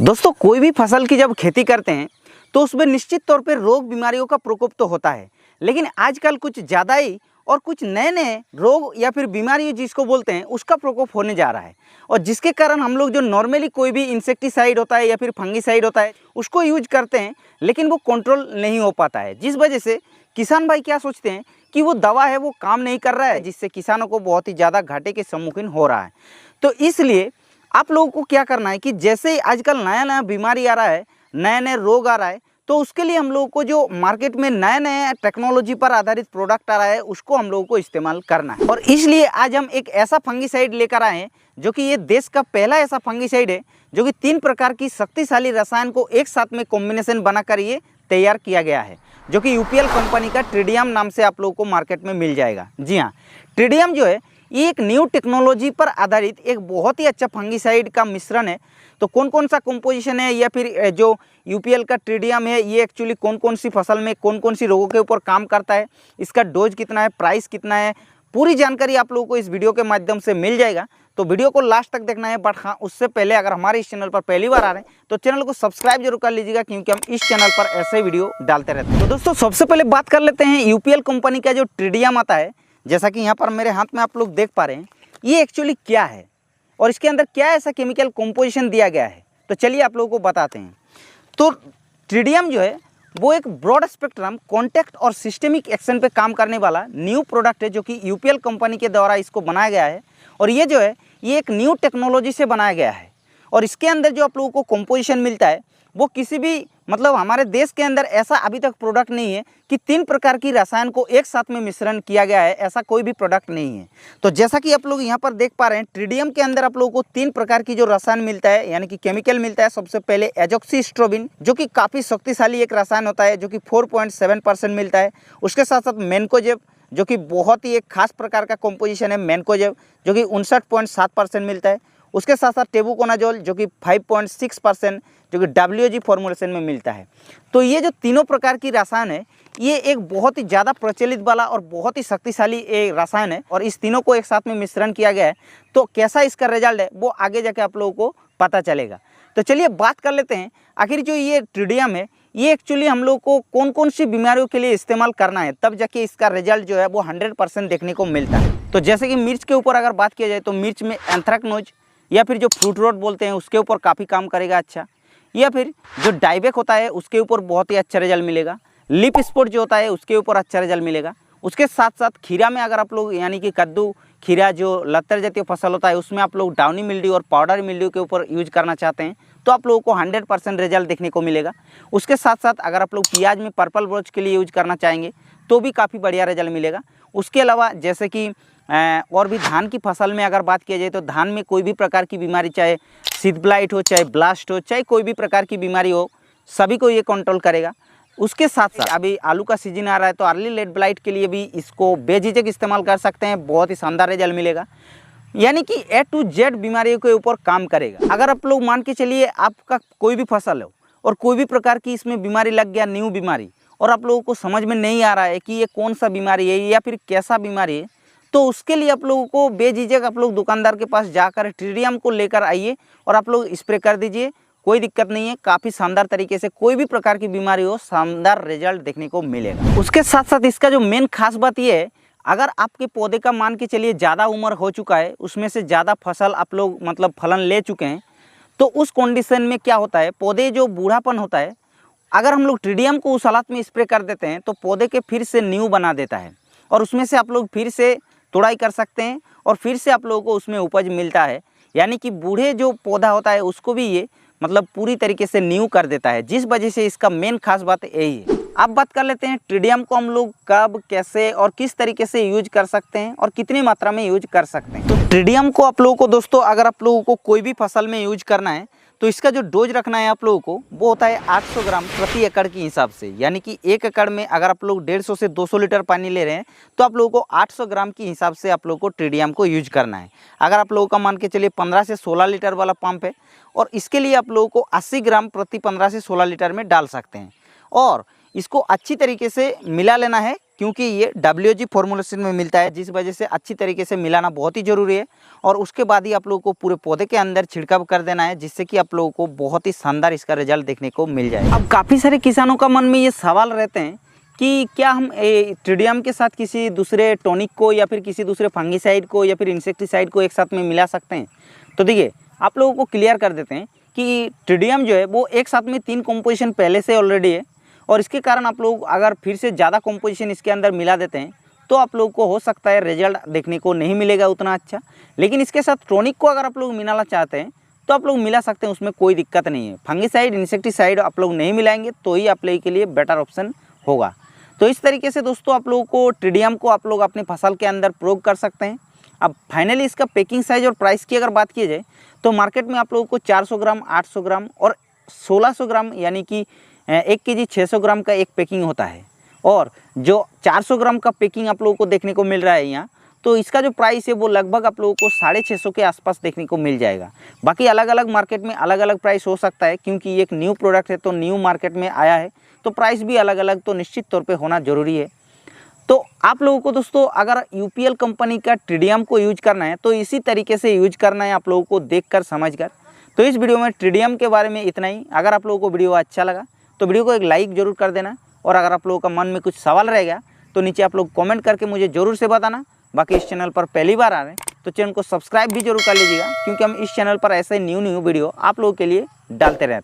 दोस्तों, कोई भी फसल की जब खेती करते हैं तो उसमें निश्चित तौर पे रोग बीमारियों का प्रकोप तो होता है। लेकिन आजकल कुछ ज़्यादा ही और कुछ नए नए रोग या फिर बीमारी जिसको बोलते हैं उसका प्रकोप होने जा रहा है। और जिसके कारण हम लोग जो नॉर्मली कोई भी इंसेक्टिसाइड होता है या फिर फंगिसाइड होता है उसको यूज करते हैं, लेकिन वो कंट्रोल नहीं हो पाता है। जिस वजह से किसान भाई क्या सोचते हैं कि वो दवा है वो काम नहीं कर रहा है, जिससे किसानों को बहुत ही ज़्यादा घाटे के सम्मुखीन हो रहा है। तो इसलिए आप लोगों को क्या करना है कि जैसे ही आजकल नया नया बीमारी आ रहा है, नए नए रोग आ रहा है, तो उसके लिए हम लोगों को जो मार्केट में नए नए टेक्नोलॉजी पर आधारित प्रोडक्ट आ रहा है उसको हम लोगों को इस्तेमाल करना है। और इसलिए आज हम एक ऐसा फंगिसाइड लेकर आए हैं जो कि ये देश का पहला ऐसा फंगिसाइड है जो कि 3 प्रकार की शक्तिशाली रसायन को एक साथ में कॉम्बिनेशन बनाकर ये तैयार किया गया है, जो कि यूपीएल कंपनी का ट्रिडियम नाम से आप लोगों को मार्केट में मिल जाएगा। जी हाँ, ट्रिडियम जो है ये एक न्यू टेक्नोलॉजी पर आधारित एक बहुत ही अच्छा फंगिसाइड का मिश्रण है। तो कौन कौन सा कंपोजिशन है या फिर जो यूपीएल का ट्रिडियम है ये एक्चुअली कौन कौन सी फसल में कौन कौन सी रोगों के ऊपर काम करता है, इसका डोज कितना है, प्राइस कितना है, पूरी जानकारी आप लोगों को इस वीडियो के माध्यम से मिल जाएगा। तो वीडियो को लास्ट तक देखना है। बट हाँ, उससे पहले अगर हमारे इस चैनल पर पहली बार आ रहे हैं तो चैनल को सब्सक्राइब जरूर कर लीजिएगा, क्योंकि हम इस चैनल पर ऐसे वीडियो डालते रहते हैं। तो दोस्तों, सबसे पहले बात कर लेते हैं यूपीएल कंपनी का जो ट्रिडियम आता है। जैसा कि यहाँ पर मेरे हाथ में आप लोग देख पा रहे हैं, ये एक्चुअली क्या है और इसके अंदर क्या ऐसा केमिकल कंपोजिशन दिया गया है, तो चलिए आप लोगों को बताते हैं। तो ट्रिडियम जो है वो एक ब्रॉड स्पेक्ट्रम कॉन्टैक्ट और सिस्टेमिक एक्शन पे काम करने वाला न्यू प्रोडक्ट है, जो कि यूपीएल कंपनी के द्वारा इसको बनाया गया है। और ये जो है ये एक न्यू टेक्नोलॉजी से बनाया गया है। और इसके अंदर जो आप लोगों को कंपोजिशन मिलता है वो किसी भी हमारे देश के अंदर ऐसा अभी तक प्रोडक्ट नहीं है कि 3 प्रकार की रसायन को एक साथ में मिश्रण किया गया है, ऐसा कोई भी प्रोडक्ट नहीं है। तो जैसा कि आप लोग यहाँ पर देख पा रहे हैं, ट्रिडियम के अंदर आप लोगों को 3 प्रकार की जो रसायन मिलता है यानी कि केमिकल मिलता है। सबसे पहले एजॉक्सीस्ट्रोबिन, जो कि काफ़ी शक्तिशाली एक रसायन होता है, जो कि 4.7% मिलता है। उसके साथ साथ मैनकोजेब, जो कि बहुत ही एक खास प्रकार का कंपोजिशन है मैनकोजेब, जो कि 59.7% मिलता है। उसके साथ साथ टेबुकोनाजोल, जो कि 5.6%, जो कि WG फॉर्मुलेशन में मिलता है। तो ये जो तीनों प्रकार की रसायन है ये एक बहुत ही ज़्यादा प्रचलित वाला और बहुत ही शक्तिशाली एक रसायन है। और इस तीनों को एक साथ में मिश्रण किया गया है, तो कैसा इसका रिजल्ट है वो आगे जाके आप लोगों को पता चलेगा। तो चलिए बात कर लेते हैं, आखिर जो ये ट्रिडियम है ये एक्चुअली हम लोग को कौन कौन सी बीमारियों के लिए इस्तेमाल करना है, तब जाके इसका रिजल्ट जो है वो 100% देखने को मिलता है। तो जैसे कि मिर्च के ऊपर अगर बात किया जाए तो मिर्च में एंथ्रैक्नोज या फिर जो फ्रूट रोट बोलते हैं उसके ऊपर काफ़ी काम करेगा अच्छा, या फिर जो डाइबेक होता है उसके ऊपर बहुत ही अच्छा रिजल्ट मिलेगा। लिप स्पॉट जो होता है उसके ऊपर अच्छा रिजल्ट मिलेगा। उसके साथ साथ खीरा में अगर आप लोग यानी कि कद्दू, खीरा जो लतर जातीय फसल होता है उसमें आप लोग डाउनी मिल्ड्यू और पाउडर मिल्ड्यू के ऊपर यूज करना चाहते हैं तो आप लोगों को 100% रिजल्ट देखने को मिलेगा। उसके साथ साथ अगर आप लोग प्याज में पर्पल ब्रोच के लिए यूज करना चाहेंगे तो भी काफ़ी बढ़िया रिजल्ट मिलेगा। उसके अलावा जैसे कि और भी धान की फसल में अगर बात किया जाए तो धान में कोई भी प्रकार की बीमारी, चाहे सीड ब्लाइट हो, चाहे ब्लास्ट हो, चाहे कोई भी प्रकार की बीमारी हो, सभी को ये कंट्रोल करेगा। उसके साथ साथ अभी आलू का सीजन आ रहा है तो अर्ली लेट ब्लाइट के लिए भी इसको बेझिझक इस्तेमाल कर सकते हैं, बहुत ही शानदार रिजल्ट मिलेगा। यानी कि A to Z बीमारियों के ऊपर काम करेगा। अगर आप लोग मान के चलिए आपका कोई भी फसल हो और कोई भी प्रकार की इसमें बीमारी लग गया, न्यू बीमारी, और आप लोगों को समझ में नहीं आ रहा है कि ये कौन सा बीमारी है या फिर कैसा बीमारी है, तो उसके लिए आप लोगों को बेझिझक आप लोग दुकानदार के पास जाकर ट्रिडियम को लेकर आइए और आप लोग स्प्रे कर दीजिए, कोई दिक्कत नहीं है। काफ़ी शानदार तरीके से कोई भी प्रकार की बीमारी हो शानदार रिजल्ट देखने को मिलेगा। उसके साथ साथ इसका जो मेन खास बात ये है, अगर आपके पौधे का मान के चलिए ज़्यादा उम्र हो चुका है, उसमें से ज़्यादा फसल आप लोग फलन ले चुके हैं, तो उस कंडीशन में क्या होता है, पौधे जो बूढ़ापन होता है, अगर हम लोग ट्रिडियम को उस हालत में स्प्रे कर देते हैं तो पौधे के फिर से न्यू बना देता है और उसमें से आप लोग फिर से तोड़ाई कर सकते हैं और फिर से आप लोगों को उसमें उपज मिलता है। यानी कि बूढ़े जो पौधा होता है उसको भी ये पूरी तरीके से न्यू कर देता है, जिस वजह से इसका मेन खास बात यही है। अब बात कर लेते हैं ट्रिडियम को हम लोग कब, कैसे और किस तरीके से यूज कर सकते हैं और कितनी मात्रा में यूज कर सकते हैं। तो ट्रिडियम को आप लोगों को दोस्तों अगर आप लोगों को कोई भी फसल में यूज करना है तो इसका जो डोज रखना है आप लोगों को वो होता है 800 ग्राम प्रति एकड़ के हिसाब से। यानी कि 1 एकड़ में अगर आप लोग 150 से 200 लीटर पानी ले रहे हैं तो आप लोगों को 800 ग्राम के हिसाब से आप लोगों को ट्रिडियम को यूज करना है। अगर आप लोगों का मान के चलिए 15 से 16 लीटर वाला पंप है और इसके लिए आप लोगों को 80 ग्राम प्रति 15 से 16 लीटर में डाल सकते हैं। और इसको अच्छी तरीके से मिला लेना है, क्योंकि ये WG फॉर्मुलेशन में मिलता है, जिस वजह से अच्छी तरीके से मिलाना बहुत ही ज़रूरी है। और उसके बाद ही आप लोगों को पूरे पौधे के अंदर छिड़काव कर देना है, जिससे कि आप लोगों को बहुत ही शानदार इसका रिजल्ट देखने को मिल जाए। अब काफ़ी सारे किसानों का मन में ये सवाल रहते हैं कि क्या हम ट्रिडियम के साथ किसी दूसरे टॉनिक को या फिर किसी दूसरे फंगीसाइड को या फिर इंसेक्टिसाइड को एक साथ में मिला सकते हैं। तो देखिए, आप लोगों को क्लियर कर देते हैं कि ट्रिडियम जो है वो एक साथ में 3 कंपोजिशन पहले से ऑलरेडी है, और इसके कारण आप लोग अगर फिर से ज़्यादा कंपोजिशन इसके अंदर मिला देते हैं तो आप लोगों को हो सकता है रिजल्ट देखने को नहीं मिलेगा उतना अच्छा। लेकिन इसके साथ टॉनिक को अगर आप लोग मिलाना चाहते हैं तो आप लोग मिला सकते हैं, उसमें कोई दिक्कत नहीं है। फंगीसाइड इंसेक्टिसाइड आप लोग नहीं मिलाएंगे तो ही आप लोगों के लिए बेटर ऑप्शन होगा। तो इस तरीके से दोस्तों आप लोगों को ट्रिडियम को आप लोग अपनी फसल के अंदर प्रयोग कर सकते हैं। अब फाइनली इसका पैकिंग साइज और प्राइस की अगर बात की जाए तो मार्केट में आप लोगों को 400 ग्राम, 800 ग्राम और 1600 ग्राम यानी कि 1 kg 600 ग्राम का एक पैकिंग होता है। और जो 400 ग्राम का पैकिंग आप लोगों को देखने को मिल रहा है यहाँ, तो इसका जो प्राइस है वो लगभग आप लोगों को 650 के आसपास देखने को मिल जाएगा। बाकी अलग अलग मार्केट में अलग अलग प्राइस हो सकता है, क्योंकि ये एक न्यू प्रोडक्ट है तो न्यू मार्केट में आया है, तो प्राइस भी अलग अलग तो निश्चित तौर पे होना ज़रूरी है। तो आप लोगों को दोस्तों अगर UPL कंपनी का ट्रिडियम को यूज करना है तो इसी तरीके से यूज करना है आप लोगों को, देख कर समझ कर। तो इस वीडियो में ट्रिडियम के बारे में इतना ही। अगर आप लोगों को वीडियो अच्छा लगा तो वीडियो को एक लाइक ज़रूर कर देना, और अगर आप लोगों का मन में कुछ सवाल रह गया तो नीचे आप लोग कमेंट करके मुझे ज़रूर से बताना। बाकी इस चैनल पर पहली बार आ रहे हैं तो चैनल को सब्सक्राइब भी जरूर कर लीजिएगा, क्योंकि हम इस चैनल पर ऐसे न्यू वीडियो आप लोगों के लिए डालते रहते हैं।